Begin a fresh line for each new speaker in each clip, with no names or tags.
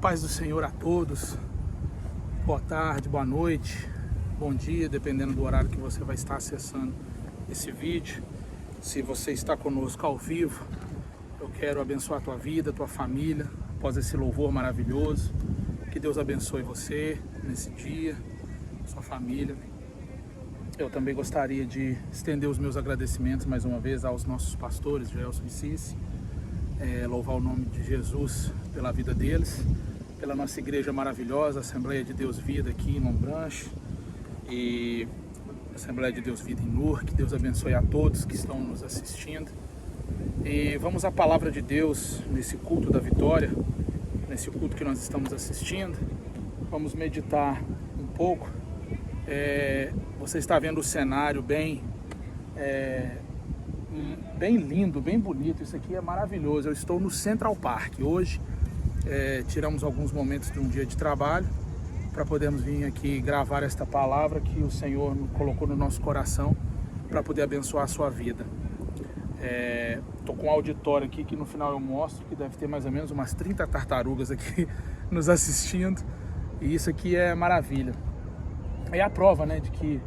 paz do Senhor a todos. Boa tarde, boa noite, bom dia, dependendo do horário que você vai estar acessando esse vídeo. Se você está conosco ao vivo, eu quero abençoar a tua vida, a tua família, após esse louvor maravilhoso. Que Deus abençoe você nesse dia, sua família. Eu também gostaria de estender os meus agradecimentos mais uma vez aos nossos pastores, Gelson e Cici. Louvar o nome de Jesus pela vida deles, pela nossa igreja maravilhosa, Assembleia de Deus Vida aqui em Lombranche e Assembleia de Deus Vida em Nur. Que Deus abençoe a todos que estão nos assistindo. E vamos à palavra de Deus nesse culto da vitória, nesse culto que nós estamos assistindo. Vamos meditar um pouco. Você está vendo o cenário bem lindo, bem bonito. Isso aqui é maravilhoso. Eu estou no Central Park. Hoje tiramos alguns momentos de um dia de trabalho para podermos vir aqui gravar esta palavra que o Senhor colocou no nosso coração para poder abençoar a sua vida. Estou com um auditório aqui que no final eu mostro que deve ter mais ou menos umas 30 tartarugas aqui nos assistindo, e isso aqui é maravilha. É a prova, né, de que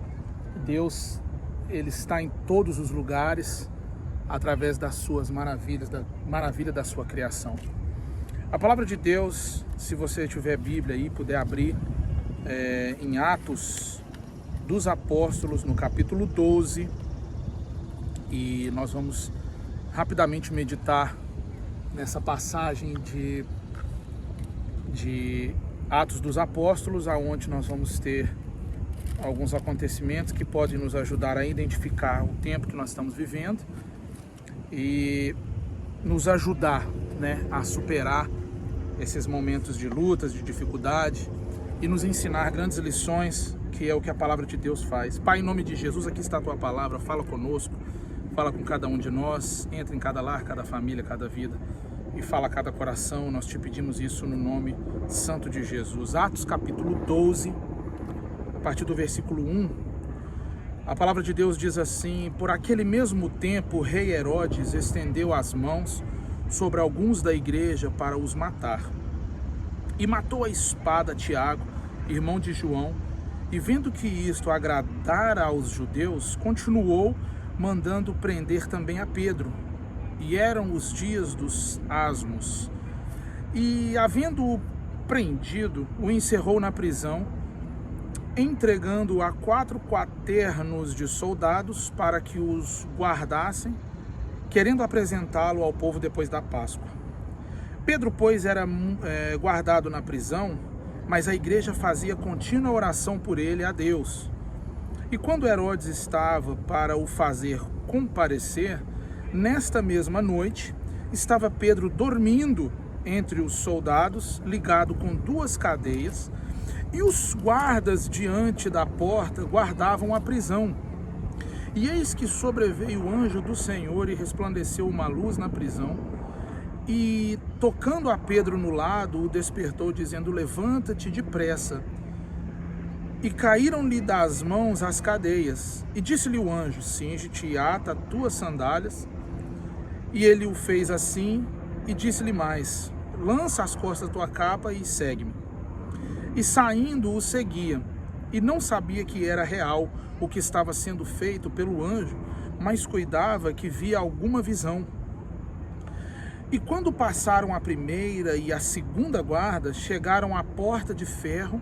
Deus, Ele está em todos os lugares através das suas maravilhas, da maravilha da sua criação. A palavra de Deus, se você tiver Bíblia aí, puder abrir em Atos dos Apóstolos, no capítulo 12, e nós vamos rapidamente meditar nessa passagem de Atos dos Apóstolos, aonde nós vamos ter alguns acontecimentos que podem nos ajudar a identificar o tempo que nós estamos vivendo e nos ajudar, né, a superar esses momentos de lutas, de dificuldade, e nos ensinar grandes lições, que é o que a palavra de Deus faz. Pai, em nome de Jesus, aqui está a tua palavra, fala conosco, fala com cada um de nós, entra em cada lar, cada família, cada vida, e fala a cada coração. Nós te pedimos isso no nome santo de Jesus. Atos capítulo 12, a partir do versículo 1, a palavra de Deus diz assim: por aquele mesmo tempo o rei Herodes estendeu as mãos sobre alguns da igreja para os matar. E matou a espada Tiago, irmão de João, e vendo que isto agradara aos judeus, continuou mandando prender também a Pedro. E eram os dias dos asmos. E havendo-o prendido, o encerrou na prisão, entregando-o a 4 quaternos de soldados para que os guardassem, querendo apresentá-lo ao povo depois da Páscoa. Pedro, pois, era guardado na prisão, mas a igreja fazia contínua oração por ele a Deus. E quando Herodes estava para o fazer comparecer, nesta mesma noite, estava Pedro dormindo entre os soldados, ligado com 2 cadeias, e os guardas diante da porta guardavam a prisão. E eis que sobreveio o anjo do Senhor e resplandeceu uma luz na prisão, e tocando a Pedro no lado, o despertou, dizendo: levanta-te depressa. E caíram-lhe das mãos as cadeias. E disse-lhe o anjo: cinge-te e ata as tuas sandálias. E ele o fez assim, e disse-lhe mais: lança às costas a tua capa e segue-me. E saindo o seguia, e não sabia que era real o que estava sendo feito pelo anjo, mas cuidava que via alguma visão. E quando passaram a primeira e a segunda guarda, chegaram à porta de ferro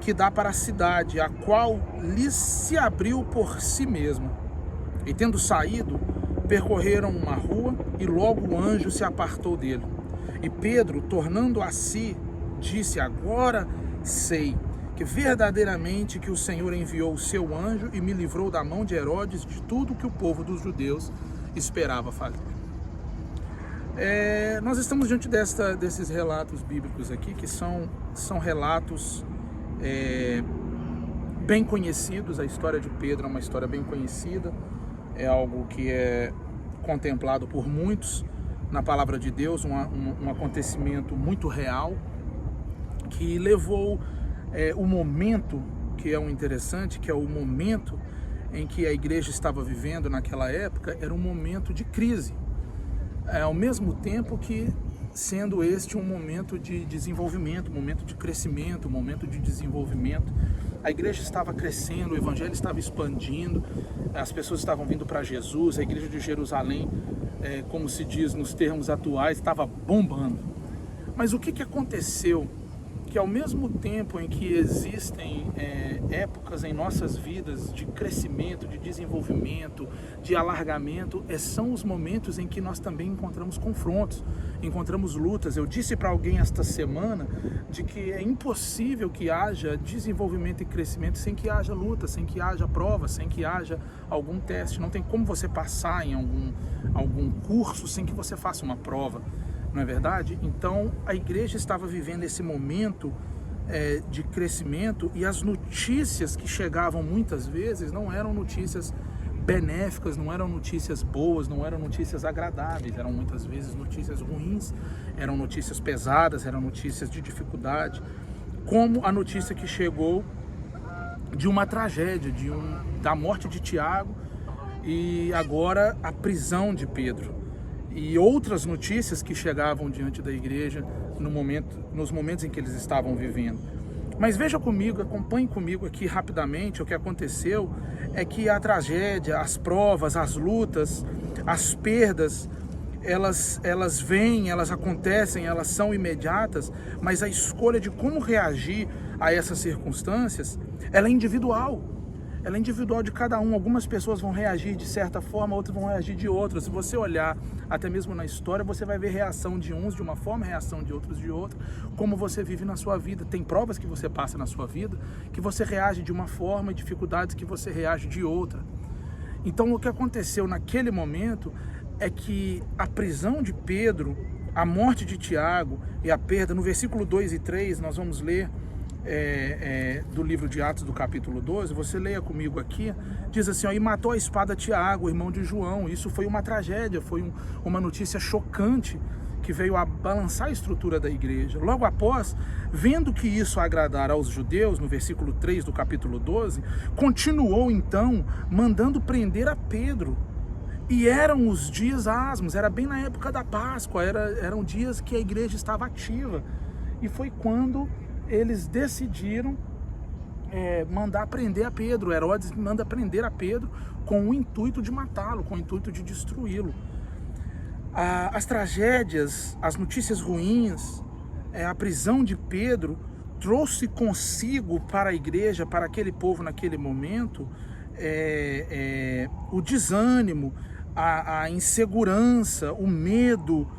que dá para a cidade, a qual lhes se abriu por si mesma. E tendo saído, percorreram uma rua, e logo o anjo se apartou dele. E Pedro, tornando a si, disse: agora sei que verdadeiramente que o Senhor enviou o seu anjo e me livrou da mão de Herodes, de tudo que o povo dos judeus esperava fazer. Nós estamos diante desses relatos bíblicos aqui, que são relatos bem conhecidos. A história de Pedro é uma história bem conhecida, é algo que é contemplado por muitos na palavra de Deus, um acontecimento muito real, que levou o momento, que é um interessante, que é o momento em que a igreja estava vivendo naquela época, era um momento de crise. Ao mesmo tempo que sendo este um momento de desenvolvimento, um momento de crescimento, um momento de desenvolvimento. A igreja estava crescendo, o evangelho estava expandindo, as pessoas estavam vindo para Jesus, a igreja de Jerusalém, como se diz nos termos atuais, estava bombando. Mas o que aconteceu? Que ao mesmo tempo em que existem épocas em nossas vidas de crescimento, de desenvolvimento, de alargamento, são os momentos em que nós também encontramos confrontos, encontramos lutas. Eu disse para alguém esta semana de que é impossível que haja desenvolvimento e crescimento sem que haja luta, sem que haja prova, sem que haja algum teste. Não tem como você passar em algum curso sem que você faça uma prova. Não é verdade? Então a igreja estava vivendo esse momento de crescimento, e as notícias que chegavam muitas vezes não eram notícias benéficas, não eram notícias boas, não eram notícias agradáveis, eram muitas vezes notícias ruins, eram notícias pesadas, eram notícias de dificuldade, como a notícia que chegou de uma tragédia, da morte de Tiago e agora a prisão de Pedro. E outras notícias que chegavam diante da igreja nos momentos em que eles estavam vivendo. Mas veja comigo, acompanhe comigo aqui rapidamente. O que aconteceu é que a tragédia, as provas, as lutas, as perdas, elas vêm, elas acontecem, elas são imediatas, mas a escolha de como reagir a essas circunstâncias, ela é individual. Ela é individual de cada um. Algumas pessoas vão reagir de certa forma, outras vão reagir de outra. Se você olhar até mesmo na história, você vai ver reação de uns de uma forma, reação de outros de outra, como você vive na sua vida. Tem provas que você passa na sua vida que você reage de uma forma e dificuldades que você reage de outra. Então o que aconteceu naquele momento é que a prisão de Pedro, a morte de Tiago e a perda, no versículo 2 e 3, nós vamos ler do livro de Atos do capítulo 12, você leia comigo aqui, diz assim, e matou a espada Tiago, irmão de João. Isso foi uma tragédia, foi uma notícia chocante que veio a balançar a estrutura da igreja. Logo após, vendo que isso agradara aos judeus, no versículo 3 do capítulo 12, continuou então mandando prender a Pedro. E eram os dias asmos, era bem na época da Páscoa, eram dias que a igreja estava ativa. E foi quando eles decidiram mandar prender a Pedro. Herodes manda prender a Pedro com o intuito de matá-lo, com o intuito de destruí-lo. As tragédias, as notícias ruins, a prisão de Pedro trouxe consigo para a igreja, para aquele povo naquele momento, o desânimo, a insegurança, o medo,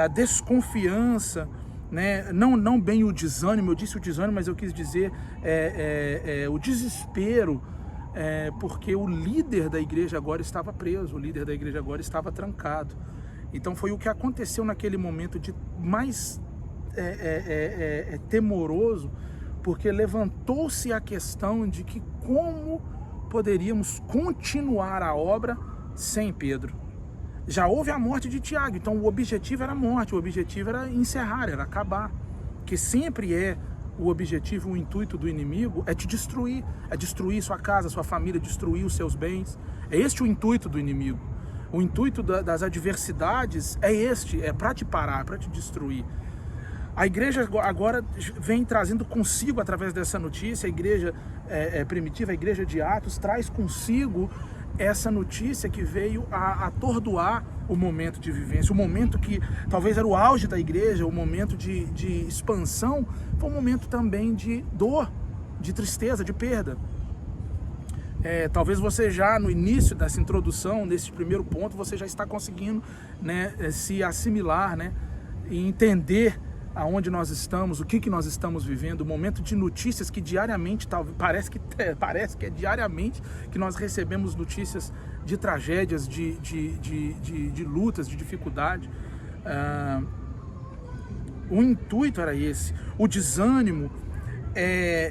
a desconfiança, né? Não bem o desânimo, eu disse o desânimo, mas eu quis dizer o desespero, porque o líder da igreja agora estava preso, o líder da igreja agora estava trancado. Então foi o que aconteceu naquele momento de mais temoroso, porque levantou-se a questão de que como poderíamos continuar a obra sem Pedro. Já houve a morte de Tiago, então o objetivo era a morte, o objetivo era encerrar, era acabar. Que sempre o objetivo, o intuito do inimigo é te destruir, é destruir sua casa, sua família, destruir os seus bens. É este o intuito do inimigo. O intuito das adversidades é para te parar, para te destruir. A igreja agora vem trazendo consigo, através dessa notícia, a igreja primitiva, a igreja de Atos, traz consigo essa notícia que veio a atordoar o momento de vivência, o momento que talvez era o auge da igreja, o momento de expansão, foi um momento também de dor, de tristeza, de perda. Talvez você já no início dessa introdução, nesse primeiro ponto, você já está conseguindo, né, se assimilar, né, e entender aonde nós estamos, o que nós estamos vivendo, o momento de notícias que diariamente, parece que é diariamente que nós recebemos notícias de tragédias, de lutas, de dificuldade. O intuito era esse, o desânimo.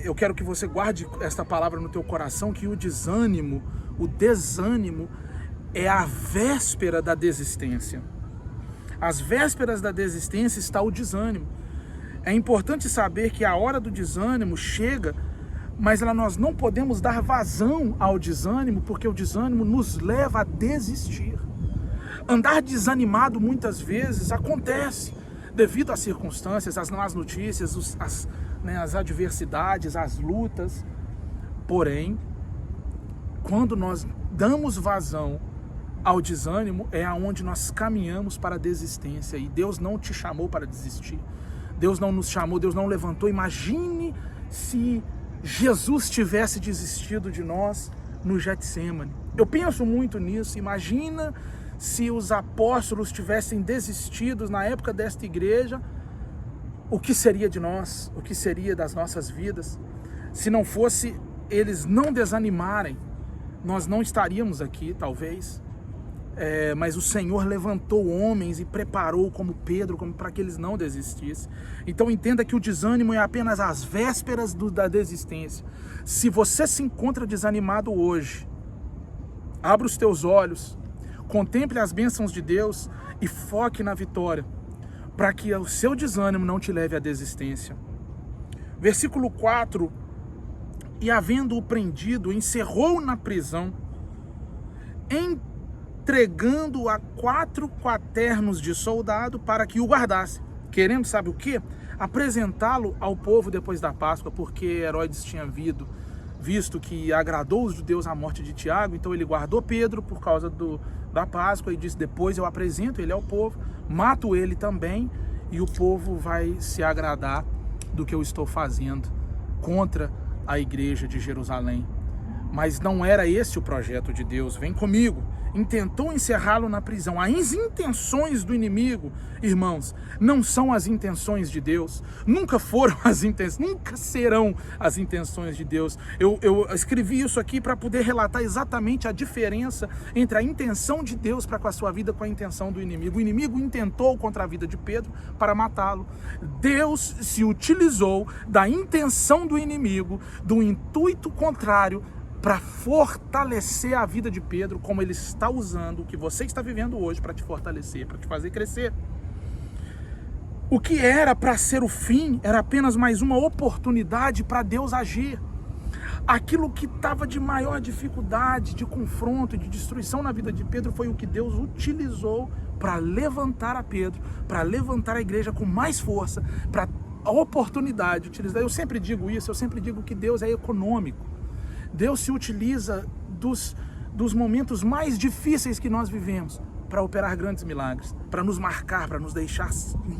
Eu quero que você guarde esta palavra no teu coração, que o desânimo é a véspera da desistência. Às vésperas da desistência está o desânimo. É importante saber que a hora do desânimo chega, mas nós não podemos dar vazão ao desânimo, porque o desânimo nos leva a desistir. Andar desanimado muitas vezes acontece. devido às circunstâncias, às más notícias, as adversidades, as lutas. Porém, quando nós damos vazão ao desânimo, é aonde nós caminhamos para a desistência. E Deus não te chamou para desistir. Deus não nos chamou, Deus não levantou. Imagine se Jesus tivesse desistido de nós no Getsêmani. Eu penso muito nisso. Imagina se os apóstolos tivessem desistido na época desta igreja, o que seria de nós? O que seria das nossas vidas? Se não fosse eles não desanimarem, nós não estaríamos aqui, talvez. Mas o Senhor levantou homens e preparou como Pedro, como para que eles não desistissem. Então entenda que o desânimo é apenas as vésperas da desistência. Se você se encontra desanimado hoje, abra os teus olhos, contemple as bênçãos de Deus e foque na vitória, para que o seu desânimo não te leve à desistência. Versículo 4: e havendo-o prendido, encerrou na prisão, entregando a 4 quaternos de soldado para que o guardasse, querendo, sabe o quê? Apresentá-lo ao povo depois da Páscoa, porque Herodes tinha visto que agradou os judeus a morte de Tiago. Então ele guardou Pedro por causa da Páscoa e disse: depois eu apresento ele ao povo, mato ele também, e o povo vai se agradar do que eu estou fazendo contra a igreja de Jerusalém. Mas não era esse o projeto de Deus. Vem comigo. Intentou encerrá-lo na prisão. As intenções do inimigo, irmãos, não são as intenções de Deus. Nunca foram as intenções, nunca serão as intenções de Deus. Eu escrevi isso aqui para poder relatar exatamente a diferença entre a intenção de Deus para com a sua vida com a intenção do inimigo. O inimigo intentou contra a vida de Pedro para matá-lo. Deus se utilizou da intenção do inimigo, do intuito contrário, para fortalecer a vida de Pedro, como ele está usando o que você está vivendo hoje para te fortalecer, para te fazer crescer. O que era para ser o fim era apenas mais uma oportunidade para Deus agir. Aquilo que estava de maior dificuldade, de confronto, de destruição na vida de Pedro foi o que Deus utilizou para levantar a Pedro, para levantar a igreja com mais força, para a oportunidade de utilizar. Eu sempre digo isso, eu sempre digo que Deus é econômico. Deus se utiliza dos momentos mais difíceis que nós vivemos para operar grandes milagres, para nos marcar, para nos deixar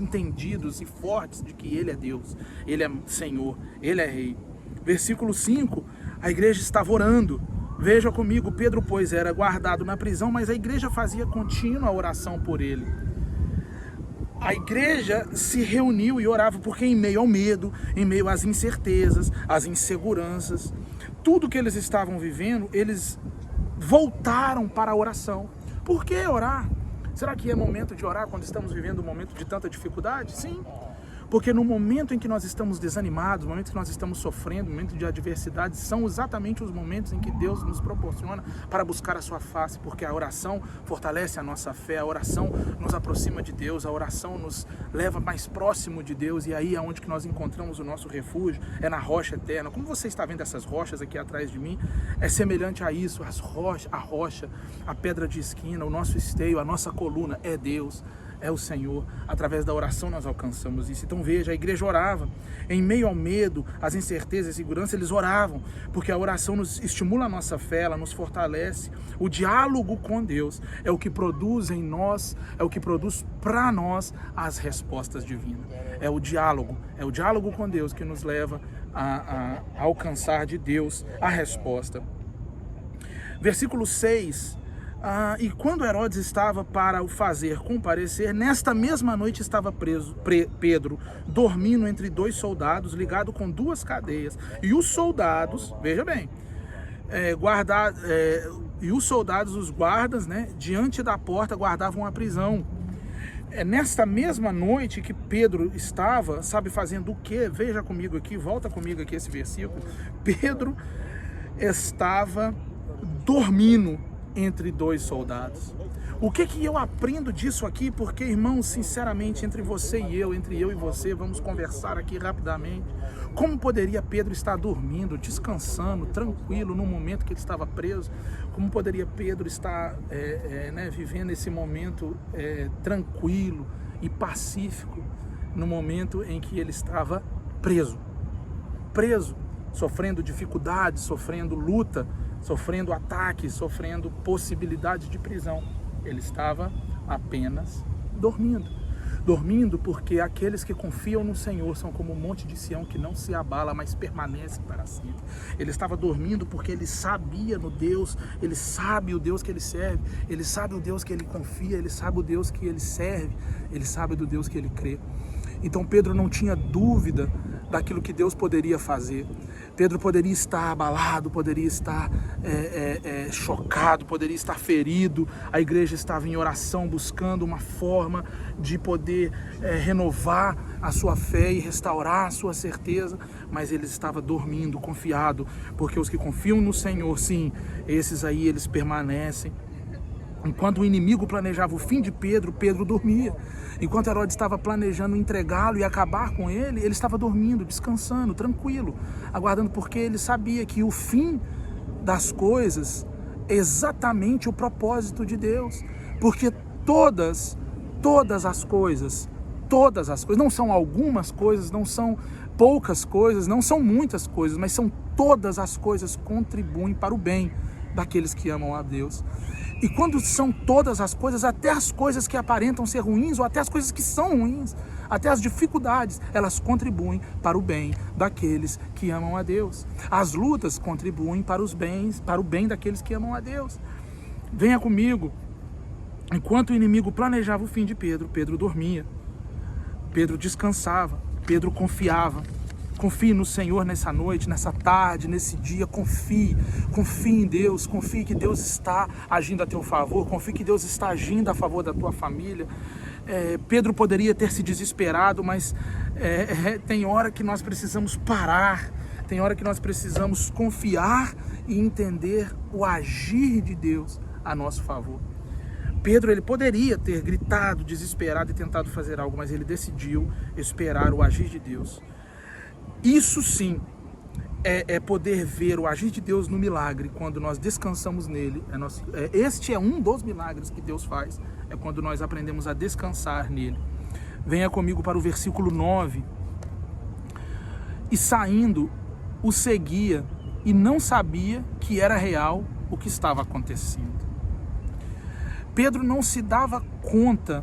entendidos e fortes de que Ele é Deus, Ele é Senhor, Ele é Rei. Versículo 5, a igreja estava orando. Veja comigo, Pedro, pois, era guardado na prisão, mas a igreja fazia contínua oração por ele. A igreja se reuniu e orava, porque em meio ao medo, em meio às incertezas, às inseguranças, tudo que eles estavam vivendo, eles voltaram para a oração. Por que orar? Será que é momento de orar quando estamos vivendo um momento de tanta dificuldade? Sim. Porque no momento em que nós estamos desanimados, no momento que nós estamos sofrendo, no momento de adversidade, são exatamente os momentos em que Deus nos proporciona para buscar a sua face, porque a oração fortalece a nossa fé, a oração nos aproxima de Deus, a oração nos leva mais próximo de Deus, e aí é onde que nós encontramos o nosso refúgio, é na rocha eterna. Como você está vendo essas rochas aqui atrás de mim, é semelhante a isso, a rocha, a pedra de esquina, o nosso esteio, a nossa coluna é Deus. É o Senhor. Através da oração nós alcançamos isso. Então veja, a igreja orava. Em meio ao medo, às incertezas e insegurança, eles oravam. Porque a oração nos estimula a nossa fé, ela nos fortalece. O diálogo com Deus é o que produz em nós, é o que produz para nós as respostas divinas. É o diálogo com Deus que nos leva a alcançar de Deus a resposta. Versículo 6. E quando Herodes estava para o fazer comparecer, nesta mesma noite estava preso Pedro, dormindo entre 2 soldados, ligado com 2 cadeias. E os soldados, veja bem, e os soldados, os guardas, né, diante da porta guardavam a prisão. Nesta mesma noite que Pedro estava, sabe, fazendo o quê? Veja comigo aqui, volta comigo aqui esse versículo. Pedro estava dormindo entre 2 soldados. O que eu aprendo disso aqui? Porque, irmãos, sinceramente, entre você e eu, entre eu e você, vamos conversar aqui rapidamente. Como poderia Pedro estar dormindo, descansando, tranquilo no momento que ele estava preso? Como poderia Pedro estar vivendo esse momento tranquilo, e pacífico no momento em que ele estava preso, sofrendo dificuldades, sofrendo luta, sofrendo ataques, sofrendo possibilidade de prisão. Ele estava apenas dormindo porque aqueles que confiam no Senhor são como o monte de Sião que não se abala, mas permanece para sempre. Ele estava dormindo porque ele sabia no Deus, ele sabe o Deus que ele serve, ele sabe o Deus que ele confia, ele sabe o Deus que ele serve, ele sabe do Deus que ele crê. Então Pedro não tinha dúvida daquilo que Deus poderia fazer. Pedro poderia estar abalado, poderia estar chocado, poderia estar ferido. A igreja estava em oração, buscando uma forma de poder renovar a sua fé e restaurar a sua certeza, mas ele estava dormindo, confiado, porque os que confiam no Senhor, sim, esses aí eles permanecem. Enquanto o inimigo planejava o fim de Pedro, Pedro dormia. Enquanto Herodes estava planejando entregá-lo e acabar com ele estava dormindo, descansando, tranquilo, aguardando, porque ele sabia que o fim das coisas é exatamente o propósito de Deus. Porque todas as coisas, não são algumas coisas, não são poucas coisas, não são muitas coisas, mas são todas as coisas contribuem para o bem daqueles que amam a Deus. E quando são todas as coisas, até as coisas que aparentam ser ruins, ou até as coisas que são ruins, até as dificuldades, elas contribuem para o bem daqueles que amam a Deus. As lutas contribuem para o bem daqueles que amam a Deus. Venha comigo. Enquanto o inimigo planejava o fim de Pedro, Pedro dormia. Pedro descansava, Pedro confiava. Confie no Senhor nessa noite, nessa tarde, nesse dia, confie em Deus, confie que Deus está agindo a teu favor, confie que Deus está agindo a favor da tua família. Pedro poderia ter se desesperado, mas tem hora que nós precisamos parar, tem hora que nós precisamos confiar e entender o agir de Deus a nosso favor. Pedro, ele poderia ter gritado, desesperado e tentado fazer algo, mas ele decidiu esperar o agir de Deus. Isso sim é poder ver o agir de Deus no milagre, quando nós descansamos nele. Este é um dos milagres que Deus faz, é quando nós aprendemos a descansar nele. Venha comigo para o versículo 9. E saindo, o seguia e não sabia que era real o que estava acontecendo. Pedro não se dava conta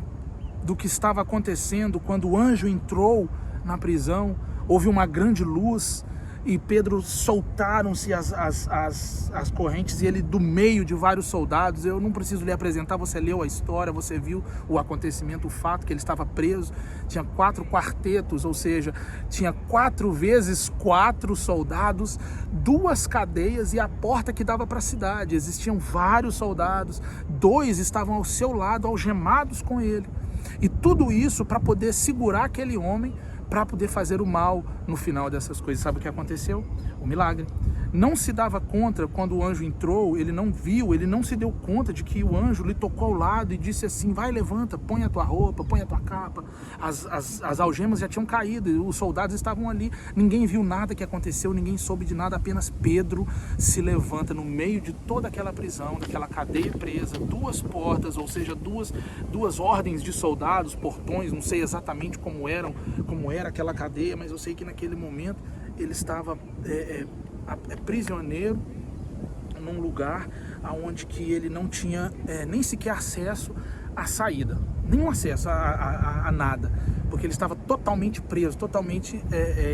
do que estava acontecendo quando o anjo entrou na prisão. Houve uma grande luz e Pedro soltaram-se as correntes e ele do meio de vários soldados. Eu não preciso lhe apresentar, você leu a história, você viu o acontecimento, o fato que ele estava preso. Tinha 4 quartetos, ou seja, tinha 4 vezes 4 soldados, 2 cadeias e a porta que dava para a cidade. Existiam vários soldados, 2 estavam ao seu lado, algemados com ele. E tudo isso para poder segurar aquele homem, para poder fazer o mal no final dessas coisas. Sabe o que aconteceu? O milagre. Não se dava conta quando o anjo entrou, ele não viu, ele não se deu conta de que o anjo lhe tocou ao lado e disse assim: vai, levanta, põe a tua roupa, põe a tua capa. As algemas já tinham caído, os soldados estavam ali, ninguém viu nada que aconteceu, ninguém soube de nada, apenas Pedro se levanta no meio de toda aquela prisão, daquela cadeia presa, 2 portas, ou seja, duas ordens de soldados, portões, não sei exatamente como era aquela cadeia, mas eu sei que naquele momento ele estava prisioneiro num lugar onde que ele não tinha nem sequer acesso à saída, nenhum acesso a nada, porque ele estava totalmente preso, totalmente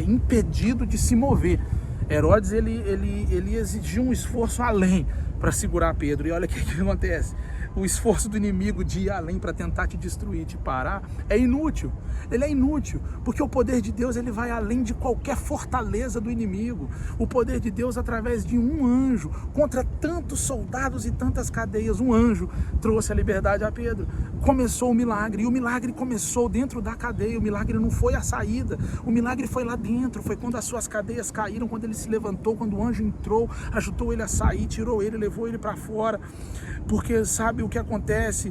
impedido de se mover. Herodes ele exigiu um esforço além para segurar Pedro, e olha o que acontece. O esforço do inimigo de ir além para tentar te destruir, te parar, é inútil. Ele é inútil, porque o poder de Deus ele vai além de qualquer fortaleza do inimigo. O poder de Deus, através de um anjo, contra tantos soldados e tantas cadeias, um anjo trouxe a liberdade a Pedro. Começou o milagre, e o milagre começou dentro da cadeia. O milagre não foi a saída, o milagre foi lá dentro. Foi quando as suas cadeias caíram, quando ele se levantou, quando o anjo entrou, ajudou ele a sair, tirou ele, levou ele para fora. Porque sabe o que acontece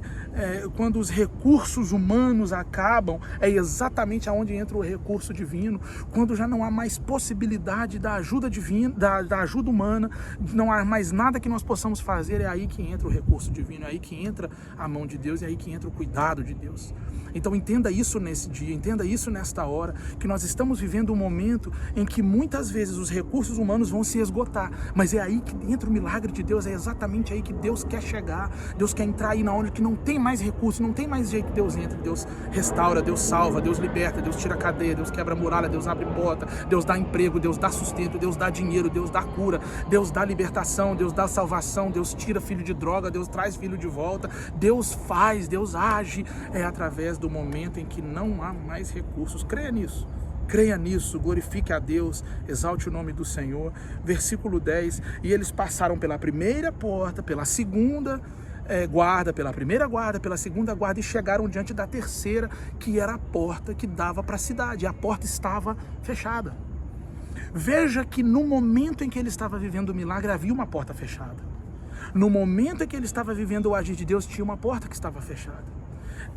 quando os recursos humanos acabam? É exatamente aonde entra o recurso divino. Quando já não há mais possibilidade da ajuda divina, da ajuda humana, não há mais nada que nós possamos fazer, é aí que entra o recurso divino, é aí que entra a mão de Deus, é aí que entra o cuidado de Deus. Então entenda isso nesse dia, entenda isso nesta hora, que nós estamos vivendo um momento em que muitas vezes os recursos humanos vão se esgotar, mas é aí que entra o milagre de Deus, é exatamente aí que Deus quer chegar. Deus quer entrar aí na onde que não tem mais recurso, não tem mais jeito que Deus entra. Deus restaura, Deus salva, Deus liberta, Deus tira a cadeia, Deus quebra a muralha, Deus abre porta, Deus dá emprego, Deus dá sustento, Deus dá dinheiro, Deus dá cura, Deus dá libertação, Deus dá salvação, Deus tira filho de droga, Deus traz filho de volta, Deus faz, Deus age, é através do momento em que não há mais recursos. Creia nisso. Creia nisso, glorifique a Deus, exalte o nome do Senhor. Versículo 10, e eles passaram pela primeira porta, pela segunda guarda, pela primeira guarda, pela segunda guarda, e chegaram diante da terceira, que era a porta que dava para a cidade. A porta estava fechada. Veja que no momento em que ele estava vivendo o milagre, havia uma porta fechada. No momento em que ele estava vivendo o agir de Deus, tinha uma porta que estava fechada.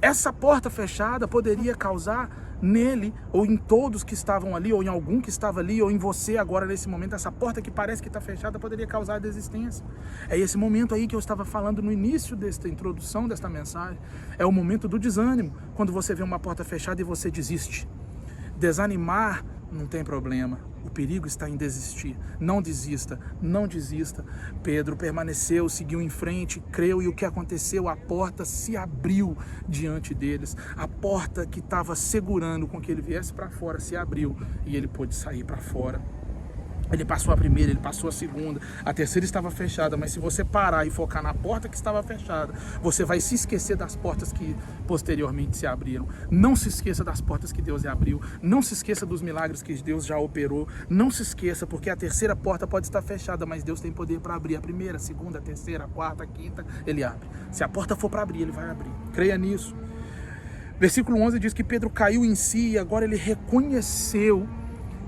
Essa porta fechada poderia causar nele, ou em todos que estavam ali, ou em algum que estava ali, ou em você agora nesse momento, essa porta que parece que está fechada poderia causar desistência. É esse momento aí que eu estava falando no início desta introdução, desta mensagem. É o momento do desânimo, quando você vê uma porta fechada e você desiste. Desanimar não tem problema, o perigo está em desistir. Não desista, não desista. Pedro permaneceu, seguiu em frente, creu, e o que aconteceu? A porta se abriu diante deles. A porta que estava segurando com que ele viesse para fora se abriu e ele pôde sair para fora. Ele passou a primeira, ele passou a segunda, a terceira estava fechada, mas se você parar e focar na porta que estava fechada, você vai se esquecer das portas que posteriormente se abriram. Não se esqueça das portas que Deus abriu, não se esqueça dos milagres que Deus já operou, não se esqueça, porque a terceira porta pode estar fechada, mas Deus tem poder para abrir a primeira, a segunda, a terceira, a quarta, a quinta, ele abre. Se a porta for para abrir, ele vai abrir. Creia nisso. Versículo 11 diz que Pedro caiu em si e agora ele reconheceu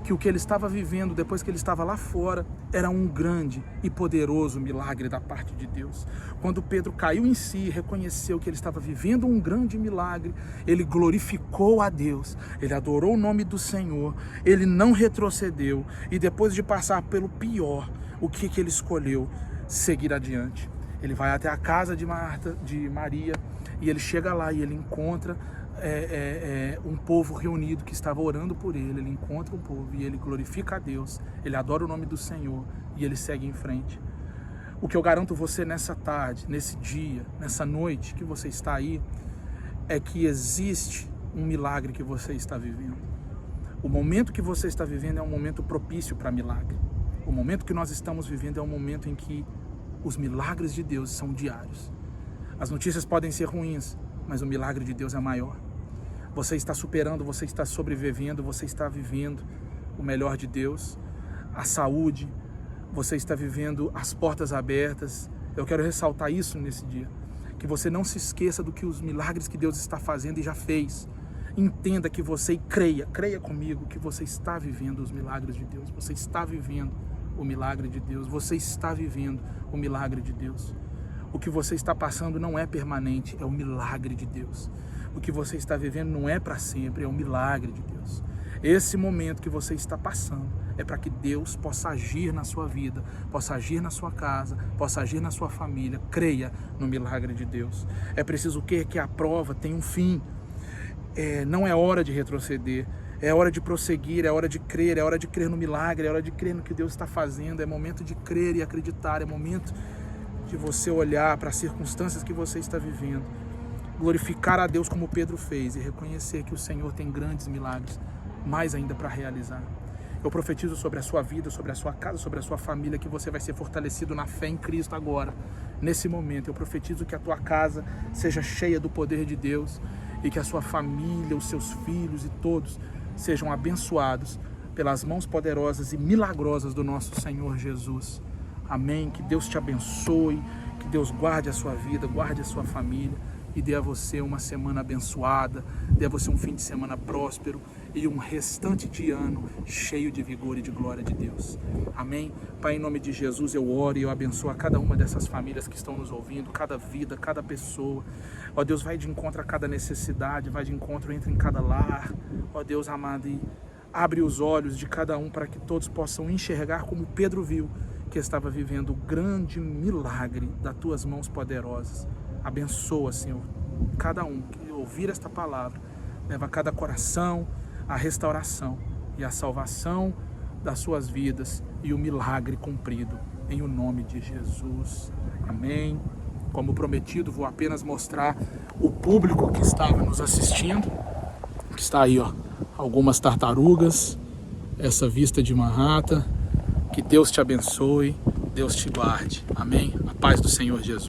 que o que ele estava vivendo depois que ele estava lá fora era um grande e poderoso milagre da parte de Deus. Quando Pedro caiu em si e reconheceu que ele estava vivendo um grande milagre, ele glorificou a Deus, ele adorou o nome do Senhor, ele não retrocedeu, e depois de passar pelo pior, o que ele escolheu? Seguir adiante. Ele vai até a casa de Maria, e ele chega lá e ele encontra um povo reunido que estava orando por ele. Ele encontra o povo e ele glorifica a Deus, ele adora o nome do Senhor e ele segue em frente. O que eu garanto você nessa tarde, nesse dia, nessa noite que você está aí, é que existe um milagre que você está vivendo. O momento que você está vivendo é um momento propício para milagre. O momento que nós estamos vivendo é um momento em que os milagres de Deus são diários. As notícias podem ser ruins, mas o milagre de Deus é maior. Você está superando, você está sobrevivendo, você está vivendo o melhor de Deus, a saúde, você está vivendo as portas abertas. Eu quero ressaltar isso nesse dia, que você não se esqueça do que os milagres que Deus está fazendo e já fez. Entenda que você creia comigo que você está vivendo os milagres de Deus, você está vivendo o milagre de Deus, você está vivendo o milagre de Deus. O que você está passando não é permanente, é o milagre de Deus. O que você está vivendo não é para sempre, é o milagre de Deus. Esse momento que você está passando é para que Deus possa agir na sua vida, possa agir na sua casa, possa agir na sua família. Creia no milagre de Deus. É preciso que a prova tenha um fim. Não é hora de retroceder, é hora de prosseguir, é hora de crer no milagre, é hora de crer no que Deus está fazendo. É momento de crer e acreditar, é momento de você olhar para as circunstâncias que você está vivendo, glorificar a Deus como Pedro fez e reconhecer que o Senhor tem grandes milagres, mais ainda para realizar. Eu profetizo sobre a sua vida, sobre a sua casa, sobre a sua família, que você vai ser fortalecido na fé em Cristo agora, nesse momento. Eu profetizo que a tua casa seja cheia do poder de Deus e que a sua família, os seus filhos e todos sejam abençoados pelas mãos poderosas e milagrosas do nosso Senhor Jesus. Amém. Que Deus te abençoe, que Deus guarde a sua vida, guarde a sua família. e dê a você uma semana abençoada, dê a você um fim de semana próspero e um restante de ano cheio de vigor e de glória de Deus. Amém? Pai, em nome de Jesus eu oro e eu abençoo a cada uma dessas famílias que estão nos ouvindo, cada vida, cada pessoa. Ó Deus, vai de encontro a cada necessidade, vai de encontro, entra em cada lar. Ó Deus amado, e abre os olhos de cada um para que todos possam enxergar como Pedro viu, que estava vivendo o grande milagre das tuas mãos poderosas. Abençoa, Senhor, cada um que ouvir esta palavra, leva cada coração à restauração e à salvação das suas vidas e o milagre cumprido, em o nome de Jesus. Amém. Como prometido, vou apenas mostrar o público que estava nos assistindo, que está aí, ó, algumas tartarugas, essa vista de Manhattan. Que Deus te abençoe, Deus te guarde. Amém? A paz do Senhor Jesus.